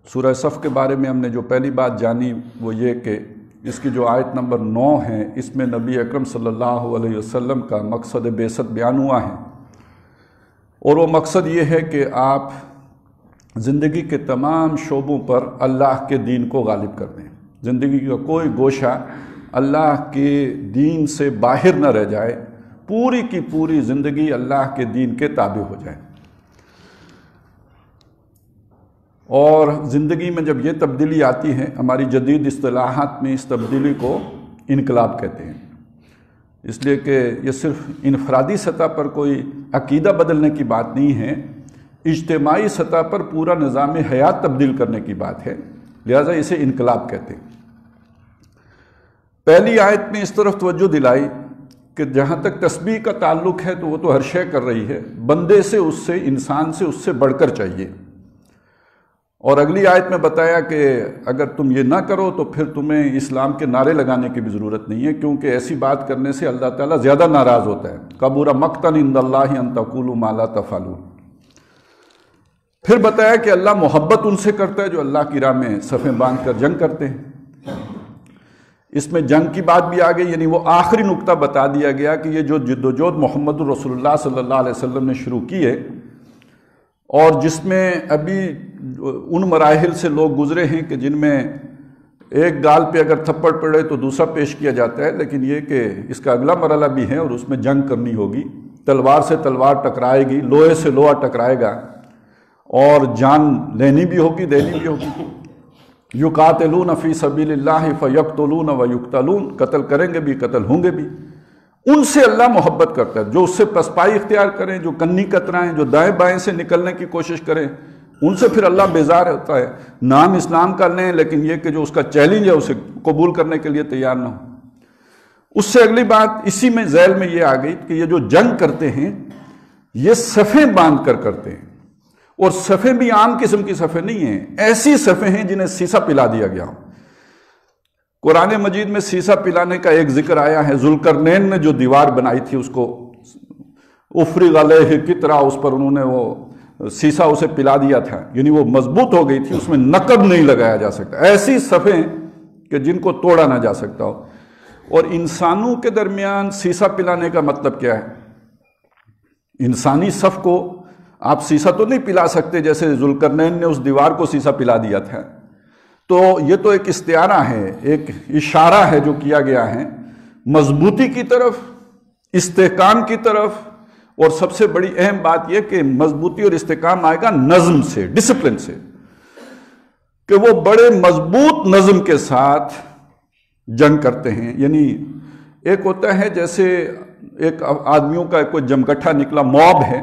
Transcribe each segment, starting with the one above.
سورہ صف کے بارے میں ہم نے جو پہلی بات جانی وہ یہ کہ اس کی جو آیت نمبر 9 ہے اس میں نبی اکرم صلی اللہ علیہ وسلم کا مقصد بعثت بیان ہوا ہے، اور وہ مقصد یہ ہے کہ آپ زندگی کے تمام شعبوں پر اللہ کے دین کو غالب کر دیں، زندگی کا کوئی گوشہ اللہ کے دین سے باہر نہ رہ جائے، پوری کی پوری زندگی اللہ کے دین کے تابع ہو جائے۔ اور زندگی میں جب یہ تبدیلی آتی ہے، ہماری جدید اصطلاحات میں اس تبدیلی کو انقلاب کہتے ہیں، اس لیے کہ یہ صرف انفرادی سطح پر کوئی عقیدہ بدلنے کی بات نہیں ہے، اجتماعی سطح پر پورا نظام حیات تبدیل کرنے کی بات ہے، لہذا اسے انقلاب کہتے ہیں۔ پہلی آیت میں اس طرف توجہ دلائی کہ جہاں تک تسبیح کا تعلق ہے تو وہ تو ہر شے کر رہی ہے، بندے سے، اس سے، انسان سے، اس سے بڑھ کر چاہیے۔ اور اگلی آیت میں بتایا کہ اگر تم یہ نہ کرو تو پھر تمہیں اسلام کے نعرے لگانے کی بھی ضرورت نہیں ہے، کیونکہ ایسی بات کرنے سے اللہ تعالیٰ زیادہ ناراض ہوتا ہے۔ کبر مقتا عند اللہ ان تقولوا ما لا تفعلون۔ پھر بتایا کہ اللہ محبت ان سے کرتا ہے جو اللہ کی راہ میں صفیں باندھ کر جنگ کرتے ہیں۔ اس میں جنگ کی بات بھی آ گئی، یعنی وہ آخری نقطہ بتا دیا گیا کہ یہ جو جدوجہد محمد رسول اللہ صلی اللہ علیہ وسلم نے شروع کی ہے، اور جس میں ابھی ان مراحل سے لوگ گزرے ہیں کہ جن میں ایک گال پہ اگر تھپڑ پڑے تو دوسرا پیش کیا جاتا ہے، لیکن یہ کہ اس کا اگلا مرحلہ بھی ہے اور اس میں جنگ کرنی ہوگی، تلوار سے تلوار ٹکرائے گی، لوہے سے لوہا ٹکرائے گا، اور جان لینی بھی ہوگی، دینی بھی ہوگی۔ یقاتلون فی سبیل اللہ فیقتلون ویقتلون، قتل کریں گے بھی، قتل ہوں گے بھی۔ ان سے اللہ محبت کرتا ہے، جو اس سے پسپائی اختیار کریں، جو کنی کترائیں، جو دائیں بائیں سے نکلنے کی کوشش کریں، ان سے پھر اللہ بیزار ہوتا ہے۔ نام اسلام کا لیں، لیکن یہ کہ جو اس کا چیلنج ہے اسے قبول کرنے کے لیے تیار نہ ہو۔ اس سے اگلی بات اسی میں ذیل میں یہ آ گئی کہ یہ جو جنگ کرتے ہیں یہ صفیں باندھ کر کرتے ہیں، اور صفیں بھی عام قسم کی صفیں نہیں ہیں، ایسی صفیں ہیں جنہیں سیسا پلا دیا گیا ہو۔ قرآن مجید میں سیسا پلانے کا ایک ذکر آیا ہے، ذوالقرنین نے جو دیوار بنائی تھی اس کو افرغ علیہ قطرہ، اس پر انہوں نے وہ سیسا اسے پلا دیا تھا، یعنی وہ مضبوط ہو گئی تھی، اس میں نقب نہیں لگایا جا سکتا، ایسی صفیں کہ جن کو توڑا نہ جا سکتا ہو۔ اور انسانوں کے درمیان سیسا پلانے کا مطلب کیا ہے؟ انسانی صف کو آپ سیسا تو نہیں پلا سکتے جیسے ذوالقرنین نے اس دیوار کو سیسا پلا دیا تھا۔ تو یہ تو ایک استعارہ ہے، ایک اشارہ ہے جو کیا گیا ہے مضبوطی کی طرف، استحکام کی طرف، اور سب سے بڑی اہم بات یہ کہ مضبوطی اور استحکام آئے گا نظم سے، ڈسپلن سے، کہ وہ بڑے مضبوط نظم کے ساتھ جنگ کرتے ہیں۔ یعنی ایک ہوتا ہے جیسے ایک آدمیوں کا کوئی جمگٹھا نکلا، موب ہے،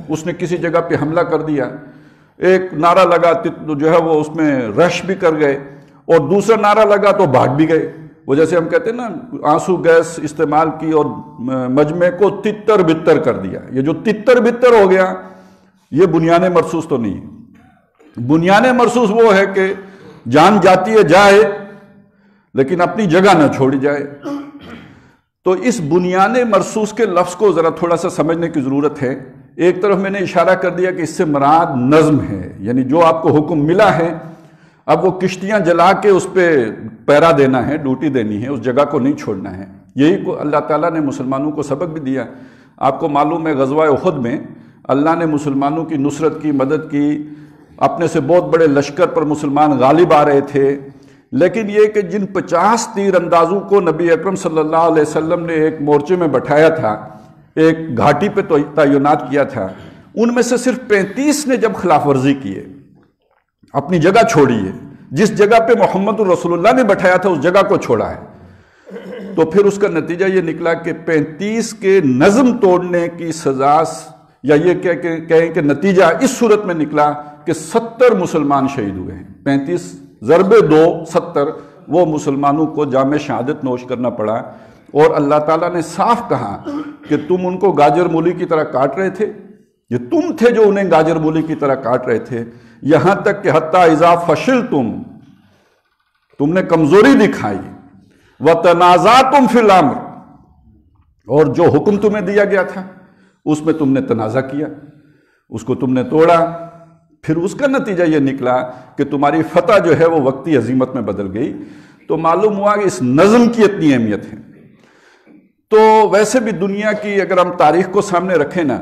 اس نے کسی جگہ پہ حملہ کر دیا، ایک نعرہ لگا تو جو ہے وہ اس میں رش بھی کر گئے، اور دوسرا نعرہ لگا تو بھاگ بھی گئے۔ وہ جیسے ہم کہتے ہیں نا آنسو گیس استعمال کی اور مجمع کو تتر بتر کر دیا۔ یہ جو تتر بتر ہو گیا یہ بنیان مرصوص تو نہیں ہے۔ بنیان مرصوص وہ ہے کہ جان جاتی ہے جائے لیکن اپنی جگہ نہ چھوڑی جائے۔ تو اس بنیان مرصوص کے لفظ کو ذرا تھوڑا سا سمجھنے کی ضرورت ہے۔ ایک طرف میں نے اشارہ کر دیا کہ اس سے مراد نظم ہے، یعنی جو آپ کو حکم ملا ہے اب وہ کشتیاں جلا کے اس پہ پیرا دینا ہے، ڈیوٹی دینی ہے، اس جگہ کو نہیں چھوڑنا ہے۔ یہی کو اللہ تعالیٰ نے مسلمانوں کو سبق بھی دیا۔ آپ کو معلوم ہے غزوہ احد میں اللہ نے مسلمانوں کی نصرت کی، مدد کی، اپنے سے بہت بڑے لشکر پر مسلمان غالب آ رہے تھے، لیکن یہ کہ جن 50 تیر اندازوں کو نبی اکرم صلی اللہ علیہ وسلم نے ایک مورچے میں بٹھایا تھا، ایک گھاٹی پہ تعینات کیا تھا، ان میں سے صرف 35 نے جب خلاف ورزی کی ہے، اپنی جگہ چھوڑی ہے، جس جگہ پہ محمد رسول اللہ نے بٹھایا تھا اس جگہ کو چھوڑا ہے، تو پھر اس کا نتیجہ یہ نکلا کہ 35 کے نظم توڑنے کی سزا، یا یہ کہیں کہ نتیجہ اس صورت میں نکلا کہ 70 مسلمان شہید ہوئے ہیں۔ 35 ضرب 2 70 وہ مسلمانوں کو جام شہادت نوش کرنا پڑا، اور اللہ تعالیٰ نے صاف کہا کہ تم ان کو گاجر مولی کی طرح کاٹ رہے تھے، یہ تم تھے جو انہیں گاجر مولی کی طرح کاٹ رہے تھے، یہاں تک کہ حتی اذا فشلتم، تم نے کمزوری دکھائی، وتنازعتم فی الامر، اور جو حکم تمہیں دیا گیا تھا اس میں تم نے تنازع کیا، اس کو تم نے توڑا، پھر اس کا نتیجہ یہ نکلا کہ تمہاری فتح جو ہے وہ وقتی عظیمت میں بدل گئی. تو معلوم ہوا کہ اس نظم کی اتنی اہمیت ہے. تو ویسے بھی دنیا کی اگر ہم تاریخ کو سامنے رکھیں نا،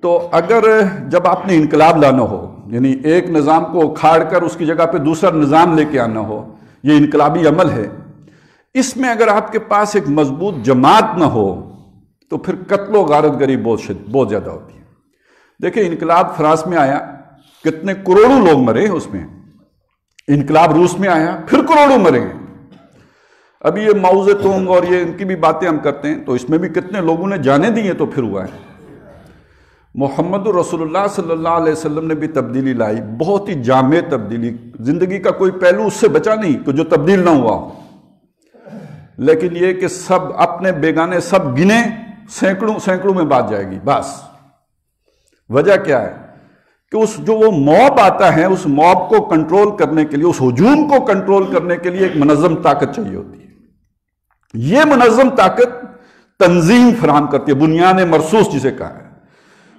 تو اگر جب آپ نے انقلاب لانا ہو، یعنی ایک نظام کو اکھاڑ کر اس کی جگہ پہ دوسرا نظام لے کے آنا ہو، یہ انقلابی عمل ہے. اس میں اگر آپ کے پاس ایک مضبوط جماعت نہ ہو تو پھر قتل و غارت گری بہت زیادہ ہوتی ہے. دیکھیں انقلاب فرانس میں آیا، کتنے کروڑوں لوگ مرے اس میں. انقلاب روس میں آیا، پھر کروڑوں مرے ہیں. ابھی یہ ماؤ زے تونگ اور یہ ان کی بھی باتیں ہم کرتے ہیں، تو اس میں بھی کتنے لوگوں نے جانے دی ہیں تو پھر ہوا ہے. محمد رسول اللہ صلی اللہ علیہ وسلم نے بھی تبدیلی لائی، بہت ہی جامع تبدیلی. زندگی کا کوئی پہلو اس سے بچا نہیں کہ جو تبدیل نہ ہوا ہو. لیکن یہ کہ سب اپنے بیگانے سب گنے، سینکڑوں میں بات جائے گی. بس وجہ کیا ہے کہ جو وہ موب آتا ہے، اس موب کو کنٹرول کرنے کے لیے، اس ہجوم کو کنٹرول کرنے کے لیے ایک منظم طاقت چاہیے ہوتی ہے. یہ منظم طاقت تنظیم فراہم کرتی ہے، بنیان مرصوص جسے کہا ہے.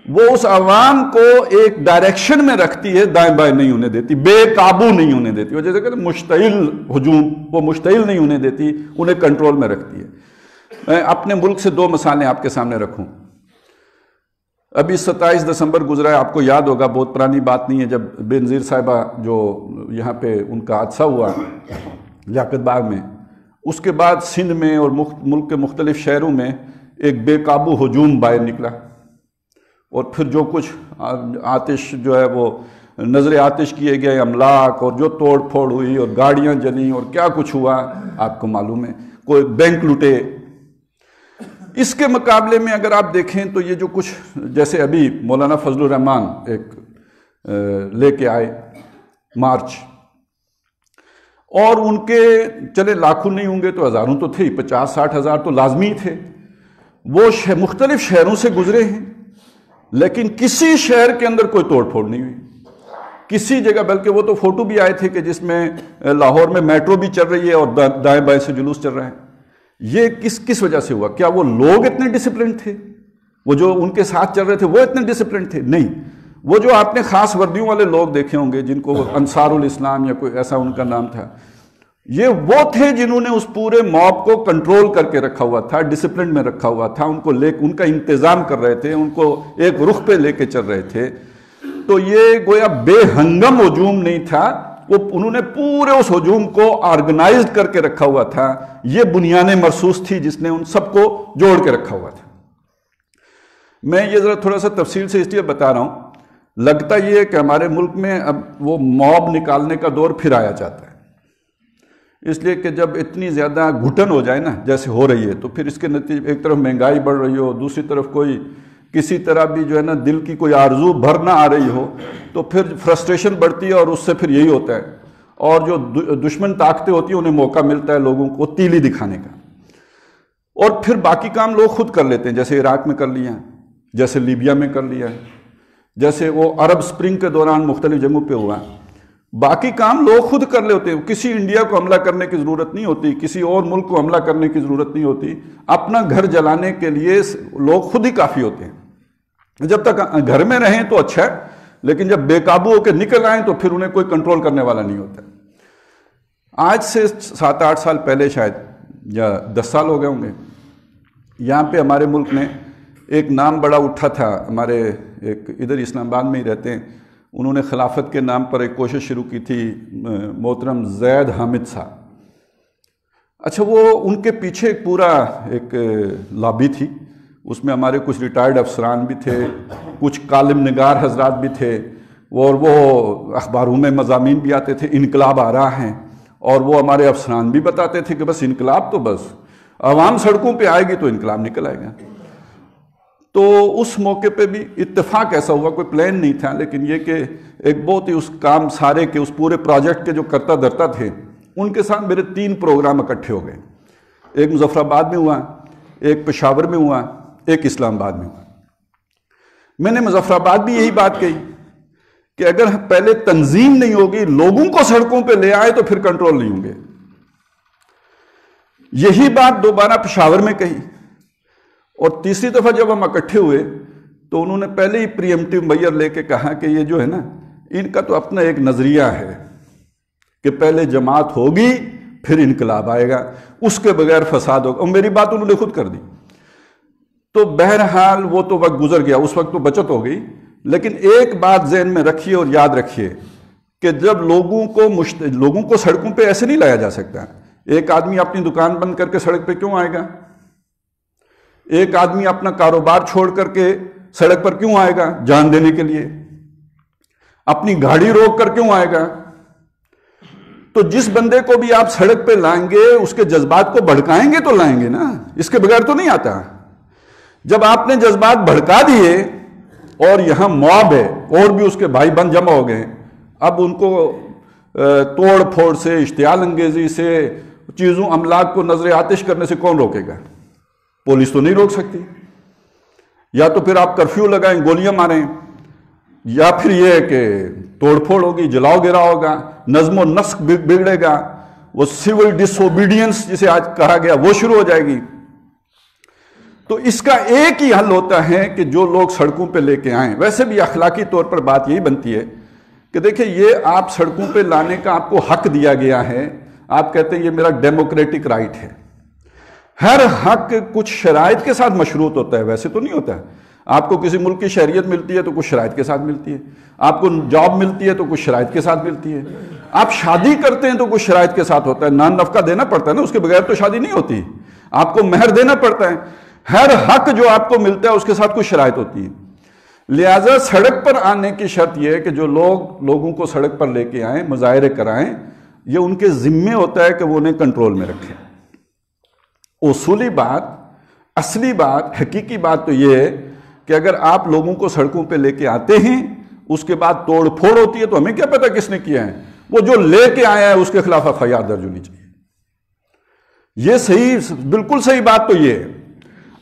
وہ اس عوام کو ایک ڈائریکشن میں رکھتی ہے، دائیں بائیں نہیں ہونے دیتی، بے قابو نہیں ہونے دیتی. وہ جیسے کہ مشتعل ہجوم، وہ مشتعل نہیں ہونے دیتی، انہیں کنٹرول میں رکھتی ہے. میں اپنے ملک سے 2 مثالیں آپ کے سامنے رکھوں. ابھی 27 دسمبر گزرا ہے، آپ کو یاد ہوگا، بہت پرانی بات نہیں ہے، جب بے نظیر صاحبہ جو یہاں پہ ان کا حادثہ ہوا لیاقت باغ میں. اس کے بعد سندھ میں اور ملک کے مختلف شہروں میں ایک بے قابو ہجوم باہر نکلا، اور پھر جو کچھ آتش جو ہے وہ نظر آتش کیے گئے املاک، اور جو توڑ پھوڑ ہوئی اور گاڑیاں جلیں اور کیا کچھ ہوا آپ کو معلوم ہے. کوئی بینک لوٹے. اس کے مقابلے میں اگر آپ دیکھیں تو یہ جو کچھ، جیسے ابھی مولانا فضل الرحمان ایک لے کے آئے مارچ، اور ان کے چلے لاکھوں نہیں ہوں گے تو ہزاروں تو تھے، 50-60 ہزار تو لازمی تھے. وہ مختلف شہروں سے گزرے ہیں، لیکن کسی شہر کے اندر کوئی توڑ پھوڑ نہیں ہوئی کسی جگہ. بلکہ وہ تو فوٹو بھی آئے تھے کہ جس میں لاہور میں میٹرو بھی چل رہی ہے اور دائیں بائیں سے جلوس چل رہا ہے. یہ کس وجہ سے ہوا؟ کیا وہ لوگ اتنے ڈسپلن تھے؟ وہ جو ان کے ساتھ چل رہے تھے وہ اتنے ڈسپلن تھے؟ نہیں. وہ جو آپ نے خاص وردیوں والے لوگ دیکھے ہوں گے، جن کو انصار الاسلام یا کوئی ایسا ان کا نام تھا، یہ وہ تھے جنہوں نے اس پورے موب کو کنٹرول کر کے رکھا ہوا تھا، ڈسپلن میں رکھا ہوا تھا. ان کا انتظام کر رہے تھے، ان کو ایک رخ پہ لے کے چل رہے تھے. تو یہ گویا بے ہنگم ہجوم نہیں تھا، انہوں نے پورے اس ہجوم کو آرگنائزڈ کر کے رکھا ہوا تھا. یہ بنیان مرصوص تھی جس نے ان سب کو جوڑ کے رکھا ہوا تھا. میں یہ ذرا تھوڑا سا تفصیل سے اس لیے بتا رہا ہوں، لگتا یہ ہے کہ ہمارے ملک میں اب وہ موب نکالنے کا دور پھر آیا چاہتا ہے. اس لیے کہ جب اتنی زیادہ گھٹن ہو جائے نا جیسے ہو رہی ہے، تو پھر اس کے نتیجے ایک طرف مہنگائی بڑھ رہی ہو، دوسری طرف کوئی کسی طرح بھی جو ہے نا دل کی کوئی آرزو بھر نہ آ رہی ہو، تو پھر فرسٹریشن بڑھتی ہے، اور اس سے پھر یہی ہوتا ہے. اور جو دشمن طاقتیں ہوتی ہیں انہیں موقع ملتا ہے لوگوں کو تیلی دکھانے کا، اور پھر باقی کام لوگ خود کر لیتے ہیں. جیسے عراق میں کر لیا، جیسے لیبیا میں کر لیا، جیسے وہ عرب سپرنگ کے دوران مختلف جگہوں پہ ہوا. باقی کام لوگ خود کر لیتے ہیں. کسی انڈیا کو حملہ کرنے کی ضرورت نہیں ہوتی، کسی اور ملک کو حملہ کرنے کی ضرورت نہیں ہوتی. اپنا گھر جلانے کے لیے لوگ خود ہی کافی ہوتے ہیں. جب تک گھر میں رہیں تو اچھا ہے، لیکن جب بے قابو ہو کے نکل آئیں تو پھر انہیں کوئی کنٹرول کرنے والا نہیں ہوتا. آج سے 7-8 سال پہلے شاید، یا 10 سال ہو گئے ہوں گے، یہاں پہ ہمارے ملک میں ایک نام بڑا اٹھا تھا. ہمارے ایک ادھر اسلام آباد میں ہی رہتے ہیں، انہوں نے خلافت کے نام پر ایک کوشش شروع کی تھی، محترم زید حامد صاحب. اچھا، وہ ان کے پیچھے ایک پورا ایک لابی تھی. اس میں ہمارے کچھ ریٹائرڈ افسران بھی تھے، کچھ کالم نگار حضرات بھی تھے، اور وہ اخباروں میں مضامین بھی آتے تھے انقلاب آ رہا ہے. اور وہ ہمارے افسران بھی بتاتے تھے کہ بس انقلاب تو بس عوام سڑکوں پہ آئے گی تو انقلاب نکل آئے گا. تو اس موقع پہ بھی اتفاق ایسا ہوا، کوئی پلان نہیں تھا، لیکن یہ کہ ایک بہت ہی اس کام سارے کے، اس پورے پروجیکٹ کے جو کرتا درتا تھے، ان کے ساتھ میرے 3 پروگرام اکٹھے ہو گئے. ایک مظفر آباد میں ہوا، ایک پشاور میں ہوا، ایک اسلام آباد میں ہوا. میں نے مظفر آباد بھی یہی بات کہی کہ اگر پہلے تنظیم نہیں ہوگی، لوگوں کو سڑکوں پہ لے آئے تو پھر کنٹرول نہیں ہوں گے. یہی بات دوبارہ پشاور میں کہی. اور تیسری دفعہ جب ہم اکٹھے ہوئے تو انہوں نے پہلے ہی پری ایمپٹیو میئر لے کے کہا کہ یہ جو ہے نا، ان کا تو اپنا ایک نظریہ ہے کہ پہلے جماعت ہوگی پھر انقلاب آئے گا، اس کے بغیر فساد ہوگا، اور میری بات انہوں نے خود کر دی۔ تو بہرحال وہ تو وقت گزر گیا، اس وقت تو بچت ہو گئی، لیکن ایک بات ذہن میں رکھیے اور یاد رکھیے کہ جب لوگوں کو سڑکوں پہ ایسے نہیں لایا جا سکتا۔ ایک آدمی اپنی دکان بند کر کے سڑک پہ کیوں آئے گا؟ ایک آدمی اپنا کاروبار چھوڑ کر کے سڑک پر کیوں آئے گا؟ جان دینے کے لیے۔ اپنی گاڑی روک کر کیوں آئے گا؟ تو جس بندے کو بھی آپ سڑک پہ لائیں گے اس کے جذبات کو بھڑکائیں گے تو لائیں گے نا، اس کے بغیر تو نہیں آتا۔ جب آپ نے جذبات بھڑکا دیے اور یہاں موب ہے اور بھی اس کے بھائی بند جمع ہو گئے، اب ان کو توڑ پھوڑ سے، اشتعال انگیزی سے، چیزوں املاک کو نظر آتش کرنے سے کون روکے گا؟ پولیس تو نہیں روک سکتی۔ یا تو پھر آپ کرفیو لگائیں، گولیاں ماریں، یا پھر یہ کہ توڑ پھوڑ ہوگی، جلاؤ گرا ہوگا، نظم و نسق بگڑے گا، وہ سول ڈس اوبیڈینس جسے آج کہا گیا وہ شروع ہو جائے گی۔ تو اس کا ایک ہی حل ہوتا ہے کہ جو لوگ سڑکوں پہ لے کے آئیں۔ ویسے بھی اخلاقی طور پر بات یہی بنتی ہے کہ دیکھیں یہ آپ سڑکوں پہ لانے کا آپ کو حق دیا گیا ہے، آپ کہتے ہیں یہ میرا ڈیموکریٹک رائٹ ہے۔ ہر حق کچھ شرائط کے ساتھ مشروط ہوتا ہے، ویسے تو نہیں ہوتا ہے۔ آپ کو کسی ملک کی شہریت ملتی ہے تو کچھ شرائط کے ساتھ ملتی ہے، آپ کو جاب ملتی ہے تو کچھ شرائط کے ساتھ ملتی ہے، آپ شادی کرتے ہیں تو کچھ شرائط کے ساتھ ہوتا ہے، نان نفقہ دینا پڑتا ہے نا، اس کے بغیر تو شادی نہیں ہوتی، آپ کو مہر دینا پڑتا ہے۔ ہر حق جو آپ کو ملتا ہے اس کے ساتھ کچھ شرائط ہوتی ہے۔ لہٰذا سڑک پر آنے کی شرط یہ ہے کہ جو لوگوں کو سڑک پر لے کے آئیں، مظاہرے کرائیں، یہ ان کے ذمے ہوتا ہے کہ وہ انہیں کنٹرول میں رکھیں۔ اصولی بات، اصلی بات، حقیقی بات تو یہ ہے کہ اگر آپ لوگوں کو سڑکوں پہ لے کے آتے ہیں، اس کے بعد توڑ پھوڑ ہوتی ہے تو ہمیں کیا پتا کس نے کیا ہے؟ وہ جو لے کے آیا ہے اس کے خلاف FIR درج ہونی چاہیے۔ یہ صحیح، بالکل صحیح بات تو یہ ہے۔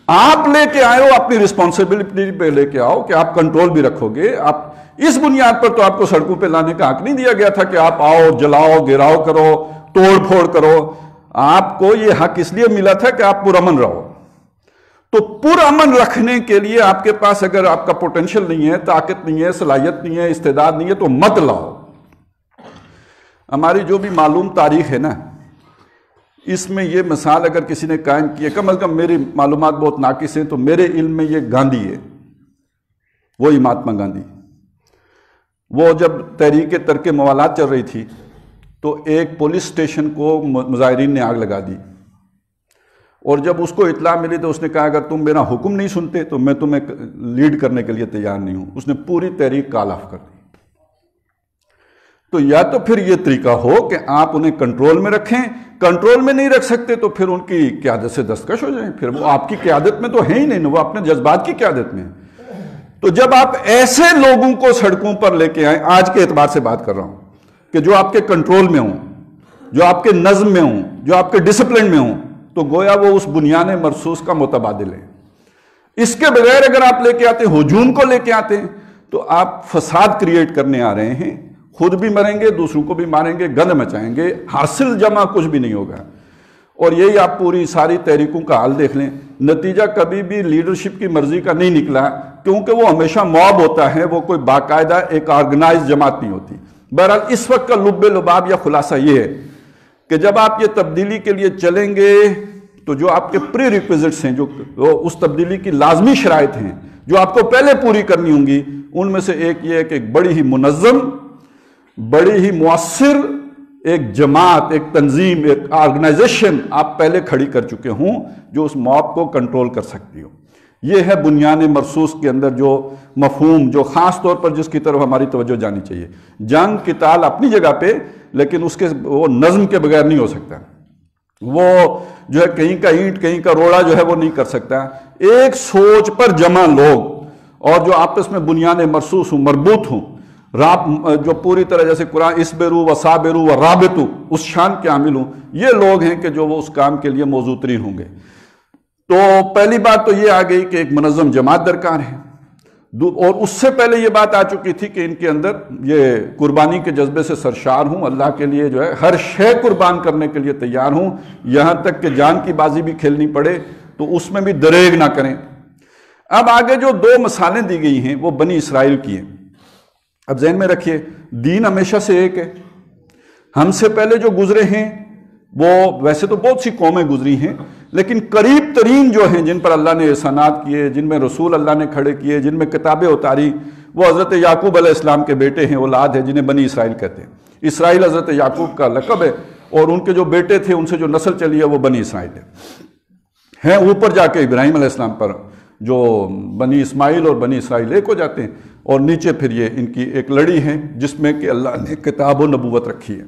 آپ لے کے آئے ہو، اپنی رسپانسبلٹی پہ لے کے آؤ کہ آپ کنٹرول بھی رکھو گے۔ آپ اس بنیاد پر تو آپ کو سڑکوں پہ لانے کا حق نہیں دیا گیا تھا کہ آپ آؤ، جلاؤ، گراؤ کرو، توڑ پھوڑ کرو۔ آپ کو یہ حق اس لیے ملا تھا کہ آپ پرامن رہو۔ تو پرامن رکھنے کے لیے آپ کے پاس اگر آپ کا پوٹینشل نہیں ہے، طاقت نہیں ہے، صلاحیت نہیں ہے، استعداد نہیں ہے تو مت لاؤ۔ ہماری جو بھی معلوم تاریخ ہے نا، اس میں یہ مثال اگر کسی نے قائم کی ہے، کم از کم میری معلومات بہت ناقص ہیں تو میرے علم میں یہ گاندھی ہے، وہی مہاتما گاندھی۔ وہ جب تحریک ترک موالات چل رہی تھی تو ایک پولیس اسٹیشن کو مظاہرین نے آگ لگا دی، اور جب اس کو اطلاع ملی تو اس نے کہا اگر تم میرا حکم نہیں سنتے تو میں تمہیں لیڈ کرنے کے لیے تیار نہیں ہوں۔ اس نے پوری تحریک کال آف کر دی۔ تو یا تو پھر یہ طریقہ ہو کہ آپ انہیں کنٹرول میں رکھیں، کنٹرول میں نہیں رکھ سکتے تو پھر ان کی قیادت سے دستکش ہو جائیں، پھر وہ آپ کی قیادت میں تو ہے ہی نہیں، وہ اپنے جذبات کی قیادت میں۔ تو جب آپ ایسے لوگوں کو سڑکوں پر لے کے آئیں، آج کے اعتبار سے بات کر رہا ہوں، کہ جو آپ کے کنٹرول میں ہوں، جو آپ کے نظم میں ہوں، جو آپ کے ڈسپلن میں ہوں، تو گویا وہ اس بنیان مرصوص کا متبادل ہے۔ اس کے بغیر اگر آپ لے کے آتے ہیں، ہجوم کو لے کے آتے ہیں، تو آپ فساد کریٹ کرنے آ رہے ہیں، خود بھی مریں گے، دوسروں کو بھی ماریں گے، گند مچائیں گے، حاصل جمع کچھ بھی نہیں ہوگا۔ اور یہی آپ پوری ساری تحریکوں کا حال دیکھ لیں، نتیجہ کبھی بھی لیڈرشپ کی مرضی کا نہیں نکلا، کیونکہ وہ ہمیشہ موب ہوتا ہے، وہ کوئی باقاعدہ ایک آرگنائز جماعت نہیں ہوتی۔ بہرحال اس وقت کا لب لباب یا خلاصہ یہ ہے کہ جب آپ یہ تبدیلی کے لیے چلیں گے تو جو آپ کے پری ریکویزٹس ہیں، جو اس تبدیلی کی لازمی شرائط ہیں جو آپ کو پہلے پوری کرنی ہوں گی، ان میں سے ایک یہ ہے کہ ایک بڑی ہی منظم، بڑی ہی مؤثر ایک جماعت، ایک تنظیم، ایک آرگنائزیشن آپ پہلے کھڑی کر چکے ہوں جو اس موب کو کنٹرول کر سکتی ہو۔ یہ ہے بنیان مرصوص کے اندر جو مفہوم، جو خاص طور پر جس کی طرف ہماری توجہ جانی چاہیے۔ جنگ قتال اپنی جگہ پہ، لیکن اس کے وہ نظم کے بغیر نہیں ہو سکتا۔ وہ جو ہے کہیں کا اینٹ کہیں کا روڑا جو ہے وہ نہیں کر سکتا۔ ایک سوچ پر جمع لوگ اور جو آپس میں بنیان مرصوص ہوں، مربوط ہوں، جو پوری طرح جیسے قرآن اسبروا وصابروا ورابطوا اس شان کے عامل ہوں، یہ لوگ ہیں کہ جو وہ اس کام کے لیے موضوع ترین ہوں گے۔ تو پہلی بات تو یہ آ گئی کہ ایک منظم جماعت درکار ہے، اور اس سے پہلے یہ بات آ چکی تھی کہ ان کے اندر یہ قربانی کے جذبے سے سرشار ہوں، اللہ کے لیے جو ہے ہر شے قربان کرنے کے لیے تیار ہوں، یہاں تک کہ جان کی بازی بھی کھیلنی پڑے تو اس میں بھی دریغ نہ کریں۔ اب آگے جو دو مثالیں دی گئی ہیں وہ بنی اسرائیل کی ہیں۔ اب ذہن میں رکھیے دین ہمیشہ سے ایک ہے. ہم سے پہلے جو گزرے ہیں وہ ویسے تو بہت سی قومیں گزری ہیں، لیکن قریب ترین جو ہیں جن پر اللہ نے احسانات کیے، جن میں رسول اللہ نے کھڑے کیے، جن میں کتابیں اتاری، وہ حضرت یعقوب علیہ السلام کے بیٹے ہیں، اولاد ہیں، جنہیں بنی اسرائیل کہتے ہیں. اسرائیل حضرت یعقوب کا لقب ہے، اور ان کے جو بیٹے تھے ان سے جو نسل چلی ہے وہ بنی اسرائیل ہے. اوپر جا کے ابراہیم علیہ السلام پر جو بنی اسماعیل اور بنی اسرائیل ایک ہو جاتے ہیں، اور نیچے پھر یہ ان کی ایک لڑی ہے جس میں کہ اللہ نے کتاب و نبوت رکھی ہے.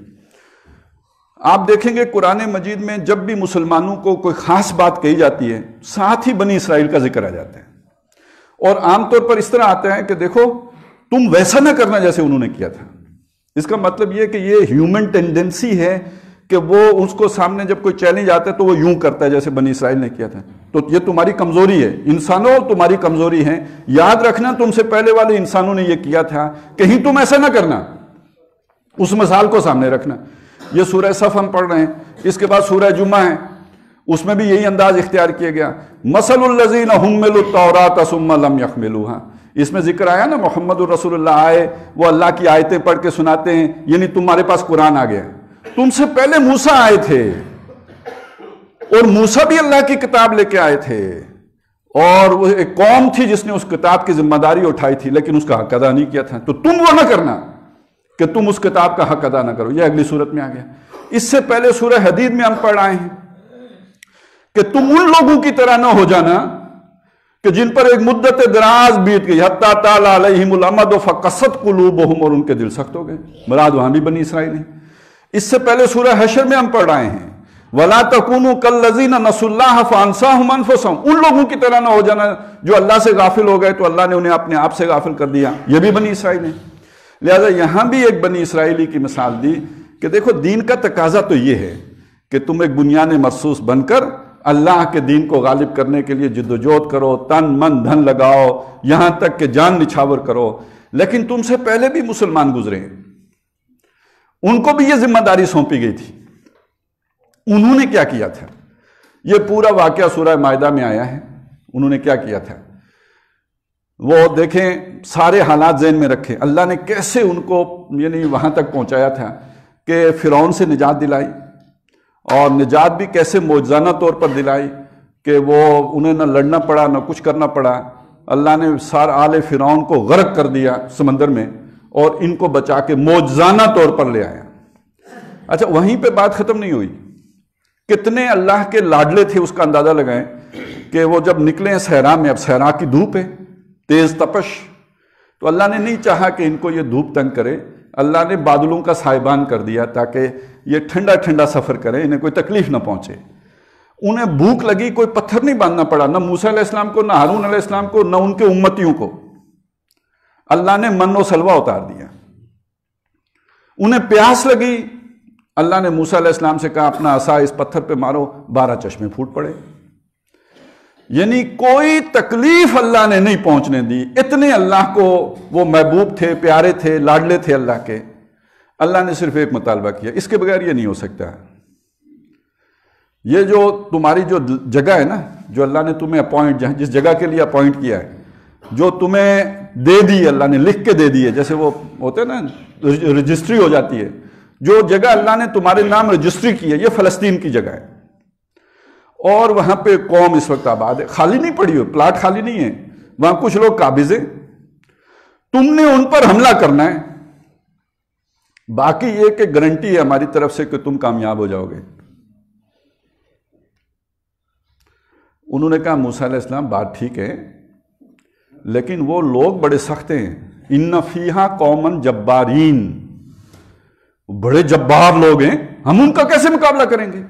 آپ دیکھیں گے قرآن مجید میں جب بھی مسلمانوں کو کوئی خاص بات کہی جاتی ہے ساتھ ہی بنی اسرائیل کا ذکر آ جاتا ہے، اور عام طور پر اس طرح آتا ہے کہ دیکھو تم ویسا نہ کرنا جیسے انہوں نے کیا تھا. اس کا مطلب یہ کہ یہ ہیومن ٹینڈنسی ہے کہ وہ اس کو سامنے جب کوئی چیلنج آتا ہے تو وہ یوں کرتا ہے جیسے بنی اسرائیل نے کیا تھا. تو یہ تمہاری کمزوری ہے، انسانوں تمہاری کمزوری ہے. یاد رکھنا تم سے پہلے والے انسانوں نے یہ کیا تھا، کہیں تم ایسا نہ کرنا. اس مثال کو سامنے رکھنا. یہ سورہ صف ہم پڑھ رہے ہیں، اس کے بعد سورہ جمعہ ہے، اس میں بھی یہی انداز اختیار کیا گیا. مثل الذین حملوا التوراۃ ثم لم یحملوها. اس میں ذکر آیا نا محمد الرسول اللہ آئے، وہ اللہ کی آیتیں پڑھ کے سناتے ہیں، یعنی تمہارے پاس قرآن آ گیا. تم سے پہلے موسیٰ آئے تھے، اور موسیٰ بھی اللہ کی کتاب لے کے آئے تھے، اور وہ ایک قوم تھی جس نے اس کتاب کی ذمہ داری اٹھائی تھی لیکن اس کا حق ادا نہیں کیا تھا. تو تم وہ نہ کرنا کہ تم اس کتاب کا حق ادا نہ کرو. یہ اگلی صورت میں آ گیا. اس سے پہلے سورہ حدید میں ہم پڑھ آئے ہیں کہ تم ان لوگوں کی طرح نہ ہو جانا کہ جن پر ایک مدت دراز بیت گئی، حتیٰ طال علیہم الامد فقست قلوبہم، اور ان کے دل سخت ہو گئے. مراد وہاں بھی بنی اسرائیل ہے. اس سے پہلے سورہ حشر میں ہم پڑھ آئے ہیں وَلَا تَكُونُوا كَالَّذِينَ نَسُوا اللَّهَ فَأَنسَاهُمْ أَنفُسَهُمْ. ان لوگوں کی طرح نہ ہو جانا جو اللہ سے غافل ہو گئے تو اللہ نے انہیں اپنے آپ سے غافل کر دیا. یہ بھی بنی اسرائیل ہے. لہذا یہاں بھی ایک بنی اسرائیلی کی مثال دی کہ دیکھو دین کا تقاضا تو یہ ہے کہ تم ایک بنیان مرصوص بن کر اللہ کے دین کو غالب کرنے کے لیے جد و جہد کرو، تن من دھن لگاؤ، یہاں تک کہ جان نچھاور کرو. لیکن تم سے پہلے بھی مسلمان گزرے ہیں، ان کو بھی یہ ذمہ داری سونپی گئی تھی. انہوں نے کیا کیا تھا؟ یہ پورا واقعہ سورہ مائدہ میں آیا ہے. انہوں نے کیا کیا تھا وہ دیکھیں، سارے حالات ذہن میں رکھیں. اللہ نے کیسے ان کو یعنی وہاں تک پہنچایا تھا کہ فرعون سے نجات دلائی، اور نجات بھی کیسے معجزانہ طور پر دلائی کہ وہ انہیں نہ لڑنا پڑا نہ کچھ کرنا پڑا. اللہ نے سار آل فرعون کو غرق کر دیا سمندر میں، اور ان کو بچا کے معجزانہ طور پر لے آیا. اچھا وہیں پہ بات ختم نہیں ہوئی. کتنے اللہ کے لاڈلے تھے اس کا اندازہ لگائیں کہ وہ جب نکلے ہیں صحرا میں، اب صحرا کی دھوپ ہے، تیز تپش، تو اللہ نے نہیں چاہا کہ ان کو یہ دھوپ تنگ کرے. اللہ نے بادلوں کا سائبان کر دیا تاکہ یہ ٹھنڈا ٹھنڈا سفر کریں، انہیں کوئی تکلیف نہ پہنچے. انہیں بھوک لگی، کوئی پتھر نہیں باندھنا پڑا، نہ موسیٰ علیہ السلام کو، نہ ہارون علیہ السلام کو، نہ ان کے امتیوں کو. اللہ نے من و سلوہ اتار دیا. انہیں پیاس لگی، اللہ نے موسیٰ علیہ السلام سے کہا اپنا عصا اس پتھر پہ مارو، 12 چشمے پھوٹ پڑے. یعنی کوئی تکلیف اللہ نے نہیں پہنچنے دی. اتنے اللہ کو وہ محبوب تھے، پیارے تھے، لاڈلے تھے اللہ کے. اللہ نے صرف ایک مطالبہ کیا، اس کے بغیر یہ نہیں ہو سکتا. یہ جو تمہاری جو جگہ ہے نا، جو اللہ نے تمہیں اپوائنٹ، جس جگہ کے لیے اپوائنٹ کیا ہے، جو تمہیں دے دی، اللہ نے لکھ کے دے دی ہے، جیسے وہ ہوتے ہیں نا رجسٹری ہو جاتی ہے، جو جگہ اللہ نے تمہارے نام رجسٹری کی ہے، یہ فلسطین کی جگہ ہے. اور وہاں پہ قوم اس وقت آباد ہے، خالی نہیں پڑی ہو، پلاٹ خالی نہیں ہے، وہاں کچھ لوگ قابض ہیں. تم نے ان پر حملہ کرنا ہے. باقی یہ کہ گارنٹی ہے ہماری طرف سے کہ تم کامیاب ہو جاؤ گے. انہوں نے کہا موسیٰ علیہ السلام بات ٹھیک ہے، لیکن وہ لوگ بڑے سخت ہیں. ان فیہا قوما جبارین، بڑے جبار لوگ ہیں، ہم ان کا کیسے مقابلہ کریں گے؟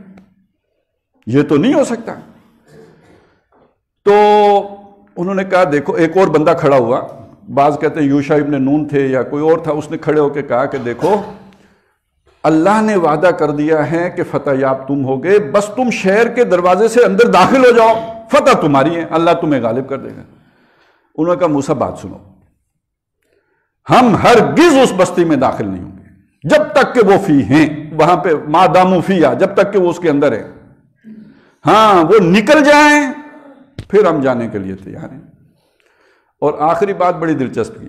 یہ تو نہیں ہو سکتا. تو انہوں نے کہا دیکھو، ایک اور بندہ کھڑا ہوا، بعض کہتے ہیں یوشع ابن نون تھے یا کوئی اور تھا، اس نے کھڑے ہو کے کہا کہ دیکھو اللہ نے وعدہ کر دیا ہے کہ فتح یاب تم ہوگے، بس تم شہر کے دروازے سے اندر داخل ہو جاؤ، فتح تمہاری ہے، اللہ تمہیں غالب کر دے گا. انہوں نے کہا موسیٰ بات سنو، ہم ہرگز اس بستی میں داخل نہیں ہوں گے جب تک کہ وہ فی ہیں، وہاں پہ ما داموا فیہا، جب تک کہ وہ اس کے اندر ہے. ہاں وہ نکل جائیں پھر ہم جانے کے لیے تیار ہیں. اور آخری بات بڑی دلچسپ کی،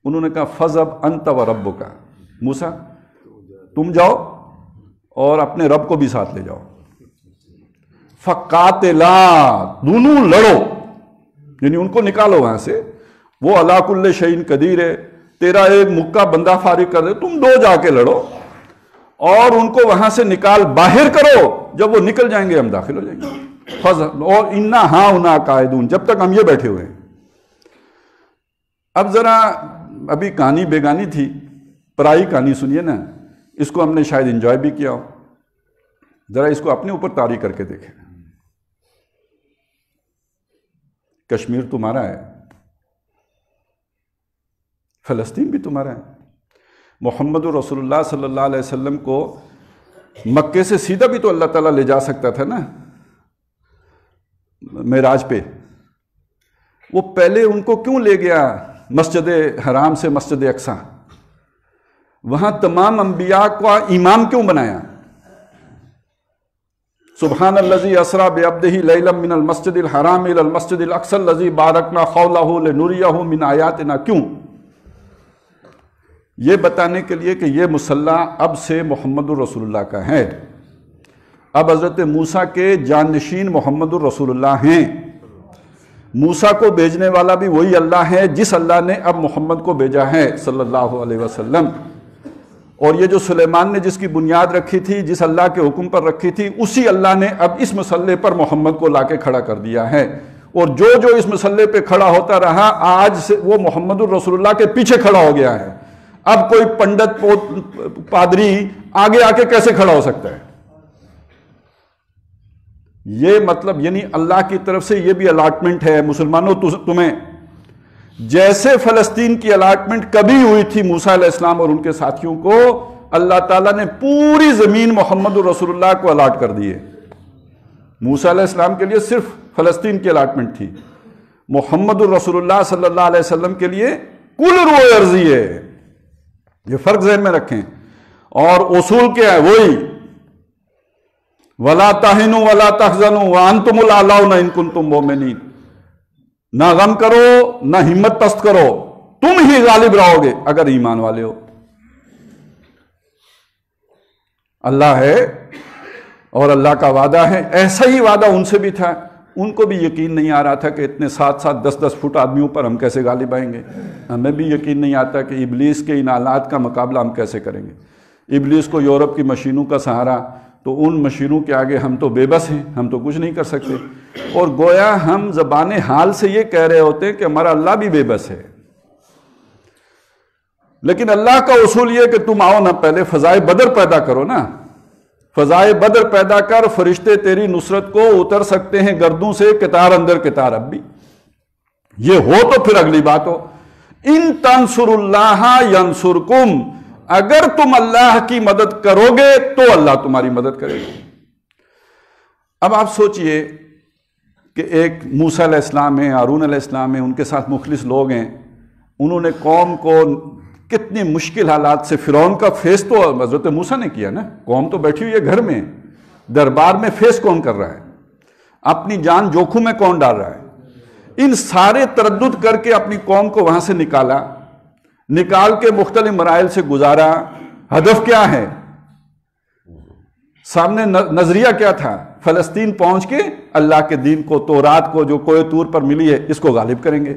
انہوں نے کہا فَذْهَبْ أَنْتَ وَرَبُّكَ، موسیٰ تم جاؤ اور اپنے رب کو بھی ساتھ لے جاؤ، فَقَاتِلَا، دونوں لڑو، یعنی ان کو نکالو وہاں سے، وہ عَلَىٰ كُلِّ شَيْءٍ قدیر ہے، تیرا ایک مکہ بندہ فارغ کر دے، تم دو جا کے لڑو اور ان کو وہاں سے نکال باہر کرو، جب وہ نکل جائیں گے ہم داخل ہو جائیں گے، اور اِنَّا ہَاهُنَا قَاعِدُونَ، جب تک ہم یہ بیٹھے ہوئے ہیں۔ اب ذرا ابھی کہانی بیگانی تھی، پرائی کہانی سنیے نا، اس کو ہم نے شاید انجوائے بھی کیا ہو، ذرا اس کو اپنے اوپر طاری کر کے دیکھیں۔ کشمیر تمہارا ہے، فلسطین بھی تمہارا ہے۔ محمد رسول اللہ صلی اللہ علیہ وسلم کو مکے سے سیدھا بھی تو اللہ تعالیٰ لے جا سکتا تھا نا معراج پہ، وہ پہلے ان کو کیوں لے گیا مسجد حرام سے مسجد اقصیٰ؟ وہاں تمام انبیاء کا امام کیوں بنایا؟ سبحان الذی اسریٰ بعبدہ لیلا من المسجد الحرام الی المسجد الاقصی الذی بارکنا حولہ لنریہ من آیاتنا، کیوں؟ یہ بتانے کے لیے کہ یہ مصلی اب سے محمد الرسول اللہ کا ہے، اب حضرت موسیٰ کے جانشین محمد الرسول اللہ ہیں، موسیٰ کو بھیجنے والا بھی وہی اللہ ہے جس اللہ نے اب محمد کو بھیجا ہے صلی اللہ علیہ وسلم، اور یہ جو سلیمان نے جس کی بنیاد رکھی تھی، جس اللہ کے حکم پر رکھی تھی، اسی اللہ نے اب اس مسلح پر محمد کو لا کے کھڑا کر دیا ہے، اور جو جو اس مسلح پہ کھڑا ہوتا رہا آج سے وہ محمد الرسول اللہ کے پیچھے کھڑا ہو گیا ہے۔ اب کوئی پنڈت پادری آگے آ کے کیسے کھڑا ہو سکتا ہے؟ یہ مطلب یعنی اللہ کی طرف سے یہ بھی الاٹمنٹ ہے مسلمانوں تمہیں، جیسے فلسطین کی الاٹمنٹ کبھی ہوئی تھی موسیٰ علیہ السلام اور ان کے ساتھیوں کو، اللہ تعالیٰ نے پوری زمین محمد الرسول اللہ کو الاٹ کر دی ہے۔ موسیٰ علیہ السلام کے لیے صرف فلسطین کی الاٹمنٹ تھی، محمد الرسول اللہ صلی اللہ علیہ وسلم کے لیے کل روئے ارضی ہے۔ یہ فرق ذہن میں رکھیں، اور اصول کیا ہے؟ وہی وَلَا تَهِنُوا وَلَا تَحْزَنُوا وَأَنْتُمُ الْأَعْلَوْنَ إِن كُنتُم مُؤْمِنِينَ، نہ غم کرو نہ ہمت پست کرو، تم ہی غالب رہو گے اگر ایمان والے ہو۔ اللہ ہے اور اللہ کا وعدہ ہے، ایسا ہی وعدہ ان سے بھی تھا، ان کو بھی یقین نہیں آ رہا تھا کہ اتنے 7-7 10-10 فٹ آدمیوں پر ہم کیسے غالب آئیں گے، ہمیں بھی یقین نہیں آتا کہ ابلیس کے ان آلات کا مقابلہ ہم کیسے کریں گے۔ ابلیس کو یورپ کی مشینوں کا سہارا، تو ان مشینوں کے آگے ہم تو بے بس ہیں، ہم تو کچھ نہیں کر سکتے، اور گویا ہم زبان حال سے یہ کہہ رہے ہوتے ہیں کہ ہمارا اللہ بھی بے بس ہے، لیکن اللہ کا اصول یہ کہ تم آؤ نا، پہلے فضائے بدر پیدا کرو نا، فضائے بدر پیدا کر، فرشتے تیری نصرت کو اتر سکتے ہیں گردوں سے قطار اندر قطار۔ اب بھی یہ ہو تو پھر اگلی بات ہو، ان تنصر اللہ ینصرکم، اگر تم اللہ کی مدد کرو گے تو اللہ تمہاری مدد کرے گا۔ اب آپ سوچئے کہ ایک موسیٰ علیہ السلام ہیں، ہارون علیہ السلام ہیں، ان کے ساتھ مخلص لوگ ہیں، انہوں نے قوم کو کتنی مشکل حالات سے، فرعون کا فیس تو حضرت موسیٰ نے کیا نا، قوم تو بیٹھی ہوئی ہے گھر میں، دربار میں فیس کون کر رہا ہے، اپنی جان جوکھوں میں کون ڈال رہا ہے، ان سارے تردد کر کے اپنی قوم کو وہاں سے نکال کے مختلف مراحل سے گزارا۔ ہدف کیا ہے؟ سامنے نظریہ کیا تھا؟ فلسطین پہنچ کے اللہ کے دین کو، تورات کو جو کوہ طور پر ملی ہے، اس کو غالب کریں گے،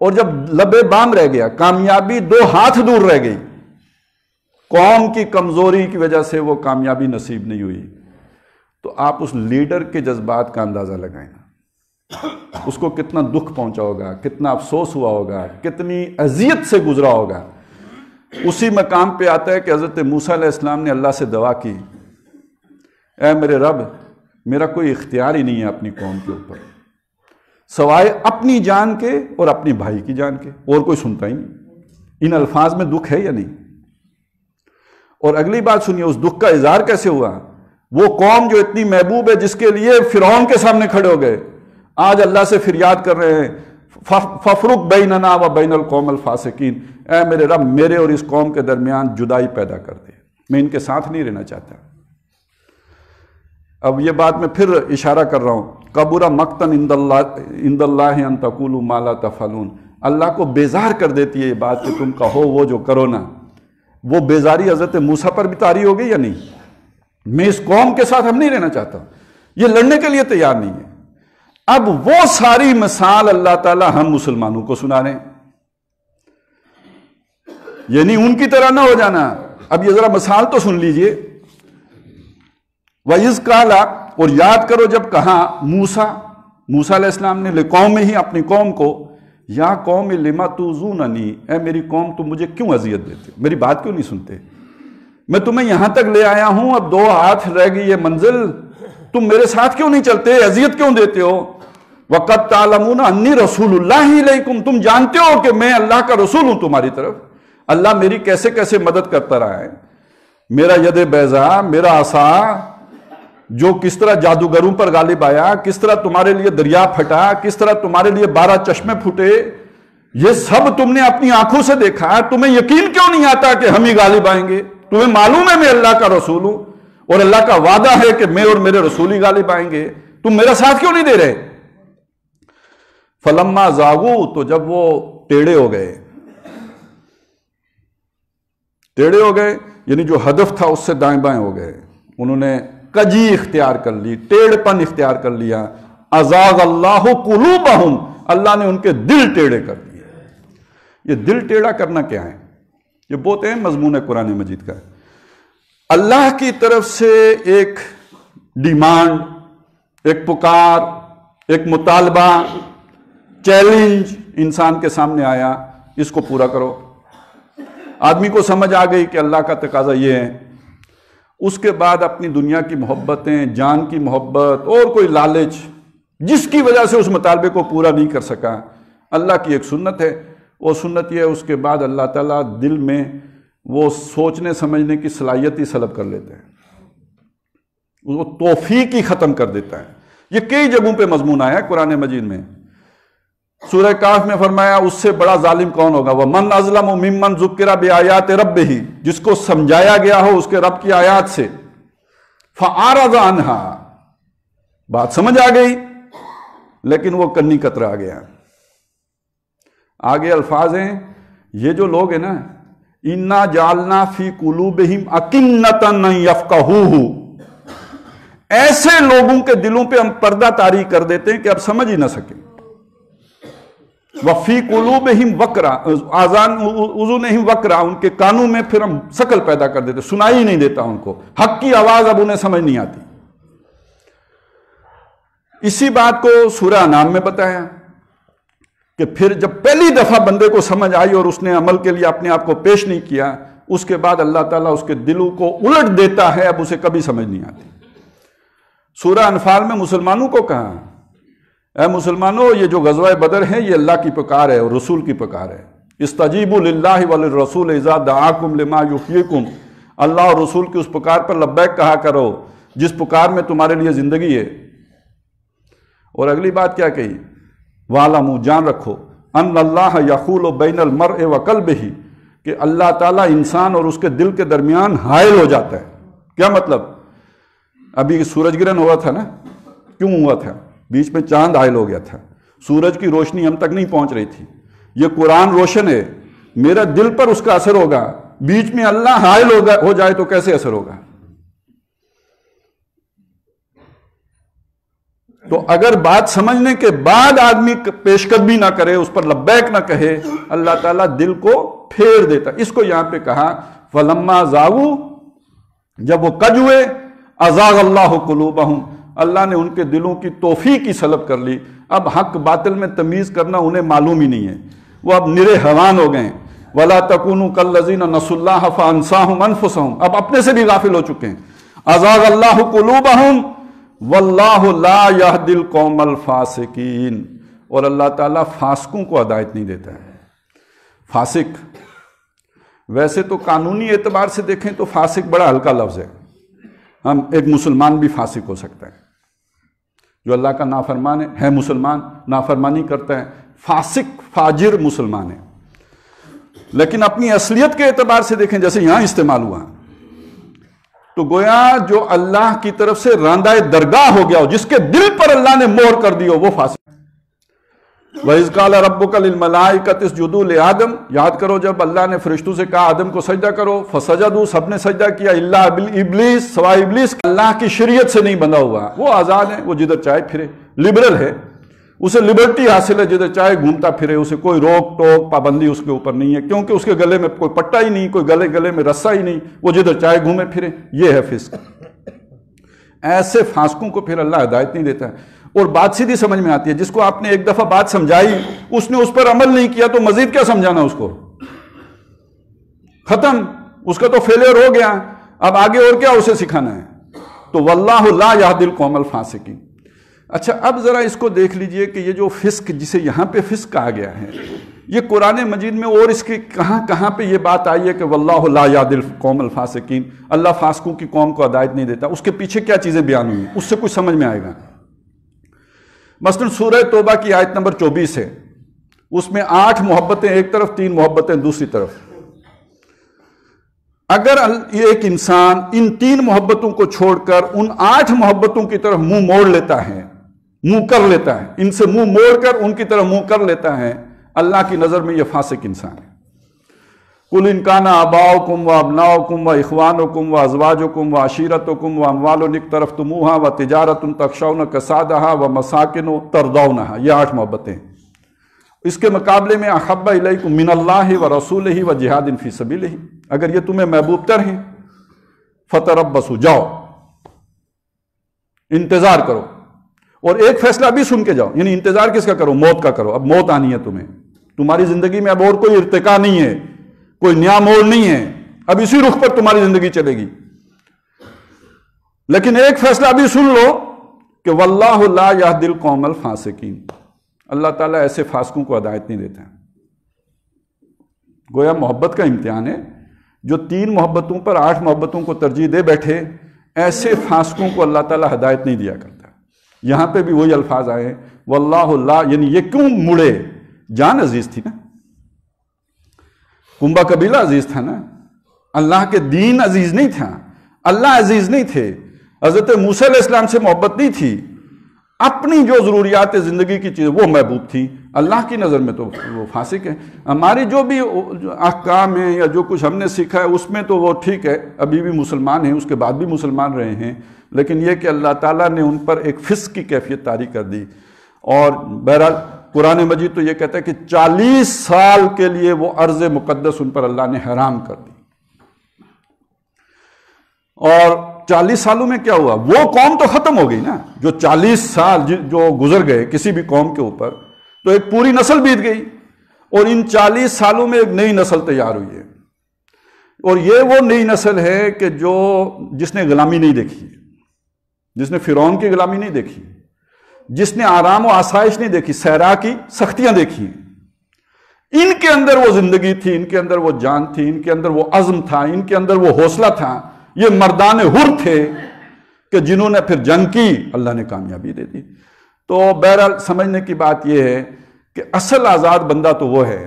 اور جب لبے بام رہ گیا، کامیابی 2 ہاتھ دور رہ گئی، قوم کی کمزوری کی وجہ سے وہ کامیابی نصیب نہیں ہوئی، تو آپ اس لیڈر کے جذبات کا اندازہ لگائیں، اس کو کتنا دکھ پہنچا ہوگا، کتنا افسوس ہوا ہوگا، کتنی اذیت سے گزرا ہوگا۔ اسی مقام پہ آتا ہے کہ حضرت موسیٰ علیہ السلام نے اللہ سے دعا کی، اے میرے رب، میرا کوئی اختیار ہی نہیں ہے اپنی قوم کے اوپر سوائے اپنی جان کے اور اپنی بھائی کی جان کے، اور کوئی سنتا ہی نہیں۔ ان الفاظ میں دکھ ہے یا نہیں؟ اور اگلی بات سنیے، اس دکھ کا اظہار کیسے ہوا؟ وہ قوم جو اتنی محبوب ہے، جس کے لیے فرعون کے سامنے کھڑے ہو گئے، آج اللہ سے فریاد کر رہے ہیں، فَفْرُقْ بَيْنَنَا وَبَيْنَ الْقَوْمِ الْفَاسِقِينَ، اے میرے رب، میرے اور اس قوم کے درمیان جدائی پیدا کر دے، میں ان کے ساتھ نہیں رہنا چاہتا۔ اب یہ بات میں پھر اشارہ کر رہا ہوں، کبر مقتا عند اللہ ان تقولوا ما لا تفعلون، اللہ کو بیزار کر دیتی ہے یہ بات کہ تم کہو وہ جو کرو نا. وہ بیزاری حضرت موسیٰ پر بھی طاری ہو گئی یا نہیں؟ میں اس قوم کے ساتھ ہم نہیں رہنا چاہتا، یہ لڑنے کے لیے تیار نہیں ہے. اب وہ ساری مثال اللہ تعالی ہم مسلمانوں کو سنا رہے ہیں، یعنی ان کی طرح نہ ہو جانا. اب یہ ذرا مثال تو سن لیجئے. وَإِذْ قَالَ، اور یاد کرو جب کہا موسیٰ علیہ السلام نے لقوم ہی اپنی قوم کو، یا قوم لما تؤذوننی، اے میری قوم تم مجھے کیوں اذیت دیتے، میری بات کیوں نہیں سنتے؟ میں تمہیں یہاں تک لے آیا ہوں، اب 2 ہاتھ رہ گئی یہ منزل، تم میرے ساتھ کیوں نہیں چلتے، اذیت کیوں دیتے ہو؟ وَقَدْ تَعْلَمُونَ أَنِّي رَسُولُ اللَّهِ إِلَيْكُمْ، تم جانتے ہو کہ میں اللہ کا رسول ہوں تمہاری طرف. اللہ میری کیسے کیسے مدد کرتا رہا ہے. میرا ید بیضا، میرا عصا جو کس طرح جادوگروں پر غالب آیا، کس طرح تمہارے لیے دریا پھٹا، کس طرح تمہارے لیے 12 چشمے پھوٹے، یہ سب تم نے اپنی آنکھوں سے دیکھا. تمہیں یقین کیوں نہیں آتا کہ ہم ہی غالب آئیں گے؟ تمہیں معلوم ہے میں اللہ کا رسول ہوں اور اللہ کا وعدہ ہے کہ میں اور میرے رسول ہی غالب آئیں گے، تم میرا ساتھ کیوں نہیں دے رہے؟ فلما زاغو، تو جب وہ ٹیڑے ہو گئے یعنی جو ہدف تھا اس سے دائیں بائیں ہو گئے، انہوں نے کجی اختیار کر لی، ٹیڑھ پن اختیار کر لیا. ازاغ اللہ قلوبہم، اللہ نے ان کے دل ٹیڑھے کر دیے. یہ دل ٹیڑھا کرنا کیا ہے؟ یہ بہت اہم مضمون ہے قرآن مجید کا. اللہ کی طرف سے ایک ڈیمانڈ، ایک پکار، ایک مطالبہ، چیلنج انسان کے سامنے آیا، اس کو پورا کرو. آدمی کو سمجھ آ گئی کہ اللہ کا تقاضا یہ ہے. اس کے بعد اپنی دنیا کی محبتیں، جان کی محبت اور کوئی لالچ جس کی وجہ سے اس مطالبے کو پورا نہیں کر سکا. اللہ کی ایک سنت ہے، وہ سنت یہ ہے اس کے بعد اللہ تعالیٰ دل میں وہ سوچنے سمجھنے کی صلاحیت ہی سلب کر لیتے ہیں، وہ توفیق ہی ختم کر دیتا ہے. یہ کئی جگہوں پہ مضمون آیا ہے قرآن مجید میں. سورہ کہف میں فرمایا اس سے بڑا ظالم کون ہوگا؟ وَمَنْ أَظْلَمُ مِمَّنْ ذُكِّرَ بِآيَاتِ رَبِّهِ، جس کو سمجھایا گیا ہو اس کے رب کی آیات سے، فَأَعْرَضَ عَنْهَا، بات سمجھ آ گئی لیکن وہ کنی کترا آ گیا. آگے الفاظ ہیں، یہ جو لوگ ہیں نا، اِنَّا جَعَلْنَا فِي قُلُوبِهِمْ أَكِنَّةً أَن يَفْقَهُوهُ، ایسے لوگوں کے دلوں پہ ہم پردہ طاری کر دیتے ہیں کہ اب سمجھ ہی نہ سکیں. وَفِي قُلُوبِهِمْ وَقْرًا، آذان اذنِهِمْ وَقْرًا، ان کے کانوں میں پھر ہم شکل پیدا کر دیتے، سنائی ہی نہیں دیتا ان کو، حق کی آواز اب انہیں سمجھ نہیں آتی. اسی بات کو سورہ انعام میں بتایا کہ پھر جب پہلی دفعہ بندے کو سمجھ آئی اور اس نے عمل کے لیے اپنے آپ کو پیش نہیں کیا، اس کے بعد اللہ تعالیٰ اس کے دلوں کو الٹ دیتا ہے، اب اسے کبھی سمجھ نہیں آتی. سورہ انفال میں مسلمانوں کو کہا، اے مسلمانوں یہ جو غزوہ بدر ہے یہ اللہ کی پکار ہے اور رسول کی پکار ہے. استجیبوا للہ وللرسول اذا دعاکم لما یحییکم، اللہ اور رسول کی اس پکار پر لبیک کہا کرو جس پکار میں تمہارے لیے زندگی ہے. اور اگلی بات کیا کہی؟ وَاعْلَمُوا، جان رکھو، ان اللہ یحول بین المرء وقلبہ، کہ اللہ تعالیٰ انسان اور اس کے دل کے درمیان حائل ہو جاتا ہے. کیا مطلب؟ ابھی سورج گرہن ہوا تھا نا، کیوں ہوا تھا؟ بیچ میں چاند حائل ہو گیا تھا، سورج کی روشنی ہم تک نہیں پہنچ رہی تھی. یہ قرآن روشن ہے، میرا دل پر اس کا اثر ہوگا، بیچ میں اللہ حائل ہو جائے تو کیسے اثر ہوگا؟ تو اگر بات سمجھنے کے بعد آدمی پیش قدمی نہ کرے، اس پر لبیک نہ کہے، اللہ تعالیٰ دل کو پھیر دیتا. اس کو یہاں پہ کہا فَلَمَّا زَاغُوا، جب وہ کج ہوئے، أَزَاغَ اللَّهُ قُلُوبَهُمْ، اللہ نے ان کے دلوں کی توفیق ہی سلب کر لی. اب حق باطل میں تمیز کرنا انہیں معلوم ہی نہیں ہے، وہ اب نرے حیوان ہو گئے. وَلَا تَكُونُوا كَالَّذِينَ نَسُوا اللَّهَ فَأَنسَاهُمْ أَنفُسَهُمْ، اب اپنے سے بھی غافل ہو چکے ہیں. أَزَاغَ اللَّهُ قُلُوبَهُمْ وَاللَّهُ لَا يَهْدِي الْقَوْمَ الْفَاسِقِينَ، اور اللہ تعالیٰ فاسقوں کو ہدایت نہیں دیتا ہے. فاسق ویسے تو قانونی اعتبار سے دیکھیں تو فاسق بڑا ہلکا لفظ ہے. ہم ایک مسلمان بھی فاسق ہو سکتا ہے، جو اللہ کا نافرمان ہے مسلمان، نافرمانی کرتا ہے، فاسق فاجر مسلمان ہے. لیکن اپنی اصلیت کے اعتبار سے دیکھیں، جیسے یہاں استعمال ہوا تو گویا جو اللہ کی طرف سے راندہ درگاہ ہو گیا ہو، جس کے دل پر اللہ نے مہر کر دی ہو، وہ فاسق. وَإِذْ قَالَ رَبُّكَ لِلْمَلَائِكَةِ اسْجُدُوا لِآدَمَ، یاد کرو جب اللہ نے فرشتوں سے کہا آدم کو سجدہ کرو، فَسَجَدُوا، سب نے سجدہ کیا، اِلَّا ابلیس، سوائے ابلیس، اللہ کی شریعت سے نہیں بندھا ہوا، وہ آزاد ہے، وہ جدھر چاہے پھرے، لبرل ہے، اسے لبرٹی حاصل ہے، جدھر چاہے گھومتا پھرے، اسے کوئی روک ٹوک پابندی اس کے اوپر نہیں ہے، کیونکہ اس کے گلے میں کوئی پٹا ہی نہیں، کوئی گلے میں رسہ ہی نہیں، وہ جدھر چاہے گھومے پھرے، یہ ہے فسق۔ ایسے فاسقوں کو پھر اللہ ہدایت نہیں دیتا ہے، اور بات سیدھی سمجھ میں آتی ہے، جس کو آپ نے ایک دفعہ بات سمجھائی اس نے اس پر عمل نہیں کیا تو مزید کیا سمجھانا اس کو، ختم، اس کا تو فیلئر ہو گیا، اب آگے اور کیا اسے سکھانا ہے۔ تو واللہ لا یہدی القوم الفاسقین۔ اچھا اب ذرا اس کو دیکھ لیجئے کہ یہ جو فسق جسے یہاں پہ فسق کہا گیا ہے، یہ قرآن مجید میں اور اس کی کہاں پہ یہ بات آئی ہے کہ واللہ لا یہدی القوم الفاسقین، اللہ فاسقوں کی قوم کو ہدایت نہیں دیتا، اس کے پیچھے کیا چیزیں بیان ہوئی ہیں، اس سے کچھ سمجھ میں آئے گا۔ مثلا سورہ توبہ کی آیت نمبر 24 ہے، اس میں 8 محبتیں ایک طرف، 3 محبتیں دوسری طرف۔ اگر ایک انسان ان 3 محبتوں کو چھوڑ کر ان 8 محبتوں کی طرف منہ موڑ لیتا ہے، منہ کر لیتا ہے، ان سے منہ موڑ کر ان کی طرف منہ کر لیتا ہے، اللہ کی نظر میں یہ فاسق انسان ہے۔ قُلْ إِنْ كَانَ آبَاؤُكُمْ وَأَبْنَاؤُكُمْ وَإِخْوَانُكُمْ وَأَزْوَاجُكُمْ وَعَشِيرَتُكُمْ وَأَمْوَالٌ اقْتَرَفْتُمُوهَا وَتِجَارَةٌ تَخْشَوْنَ كَسَادَهَا وَمَسَاكِنُ تَرْضَوْنَهَا، یہ 8 محبتیں ہیں۔ اس کے مقابلے میں أَحَبَّ إِلَيْكُمْ مِنَ اللَّهِ وَرَسُولِهِ وَجِهَادٍ فِي سَبِيلِهِ، اگر یہ تمہیں محبوب تر ہیں فَتَرَبَّصُوا، جاؤ انتظار کرو، اور ایک فیصلہ بھی سن کے جاؤ، یعنی انتظار کس کا کرو؟ موت کا کرو، اب موت آنی ہے تمہیں، تمہاری زندگی میں اب اور کوئی ارتقا نہیں ہے، کوئی نیا موڑ نہیں ہے، اب اسی رخ پر تمہاری زندگی چلے گی، لیکن ایک فیصلہ بھی سن لو کہ واللہ لا یہدی القوم الفاسقین، اللہ تعالیٰ ایسے فاسقوں کو ہدایت نہیں دیتا ہے۔ گویا محبت کا امتحان ہے، جو 3 محبتوں پر 8 محبتوں کو ترجیح دے بیٹھے، ایسے فاسقوں کو اللہ تعالیٰ ہدایت نہیں دیا کرتا۔ یہاں پہ بھی وہی الفاظ آئے ہیں واللہ لا، یعنی یہ کیوں مڑے؟ جان عزیز تھی نا، کنبہ قبیلہ عزیز تھا نا، اللہ کے دین عزیز نہیں تھا، اللہ عزیز نہیں تھے، حضرت موسیٰ علیہ السلام سے محبت نہیں تھی، اپنی جو ضروریات زندگی کی چیز وہ محبوب تھی، اللہ کی نظر میں تو وہ فاسق ہے۔ ہماری جو بھی احکام ہیں یا جو کچھ ہم نے سیکھا ہے اس میں تو وہ ٹھیک ہے، ابھی بھی مسلمان ہیں، اس کے بعد بھی مسلمان رہے ہیں، لیکن یہ کہ اللہ تعالیٰ نے ان پر ایک فسق کی کیفیت طاری کر دی۔ اور بہرحال قرآن مجید تو یہ کہتا ہے کہ 40 سال کے لیے وہ ارض مقدس ان پر اللہ نے حرام کر دی، اور 40 سالوں میں کیا ہوا؟ وہ قوم تو ختم ہو گئی نا، جو 40 سال جو گزر گئے کسی بھی قوم کے اوپر، تو ایک پوری نسل بیت گئی، اور ان 40 سالوں میں ایک نئی نسل تیار ہوئی ہے، اور یہ وہ نئی نسل ہے کہ جس نے غلامی نہیں دیکھی، جس نے فرعون کی غلامی نہیں دیکھی، جس نے آرام و آسائش نہیں دیکھی، صحرا کی سختیاں دیکھی، ان کے اندر وہ زندگی تھی، ان کے اندر وہ جان تھی، ان کے اندر وہ عزم تھا، ان کے اندر وہ حوصلہ تھا، یہ مردان حر تھے کہ جنہوں نے پھر جنگ کی، اللہ نے کامیابی دے دی۔ تو بہرحال سمجھنے کی بات یہ ہے کہ اصل آزاد بندہ تو وہ ہے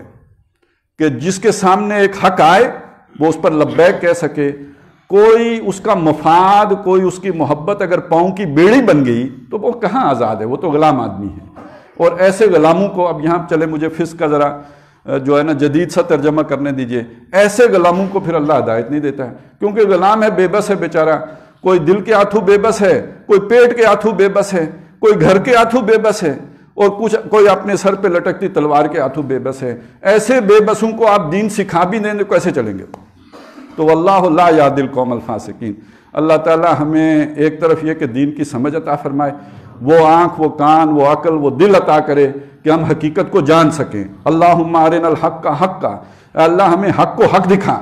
کہ جس کے سامنے ایک حق آئے وہ اس پر لبیک کہہ سکے، کوئی اس کا مفاد، کوئی اس کی محبت اگر پاؤں کی بیڑی بن گئی تو وہ کہاں آزاد ہے، وہ تو غلام آدمی ہے۔ اور ایسے غلاموں کو، اب یہاں چلے مجھے فسق کا ذرا جو ہے نا جدید سا ترجمہ کرنے دیجئے، ایسے غلاموں کو پھر اللہ ہدایت نہیں دیتا ہے، کیونکہ غلام ہے، بے بس ہے بیچارہ، کوئی دل کے ہاتھوں بے بس ہے، کوئی پیٹ کے ہاتھوں بے بس ہے، کوئی گھر کے ہاتھوں بے بس ہے، اور کوئی اپنے سر پہ لٹکتی تلوار کے ہاتھوں بے بس ہے۔ ایسے بے بسوں کو آپ دین سکھا بھی دیں تو کیسے چلیں گے؟ تو واللہ لا یہدی القوم الفاسقین۔ اللہ تعالیٰ ہمیں ایک طرف یہ کہ دین کی سمجھ عطا فرمائے، وہ آنکھ، وہ کان، وہ عقل، وہ دل عطا کرے کہ ہم حقیقت کو جان سکیں۔ اللہم ارنا الحق حقا، اللہ ہمیں حق کو حق دکھا،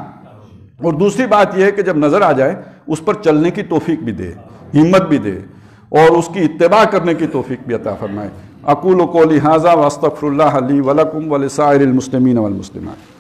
اور دوسری بات یہ ہے کہ جب نظر آ جائے اس پر چلنے کی توفیق بھی دے، ہمت بھی دے، اور اس کی اتباع کرنے کی توفیق بھی عطا فرمائے۔ اقول قولی ھذا واستغفر اللہ لی ولکم ولسائر المسلمین والمسلمات۔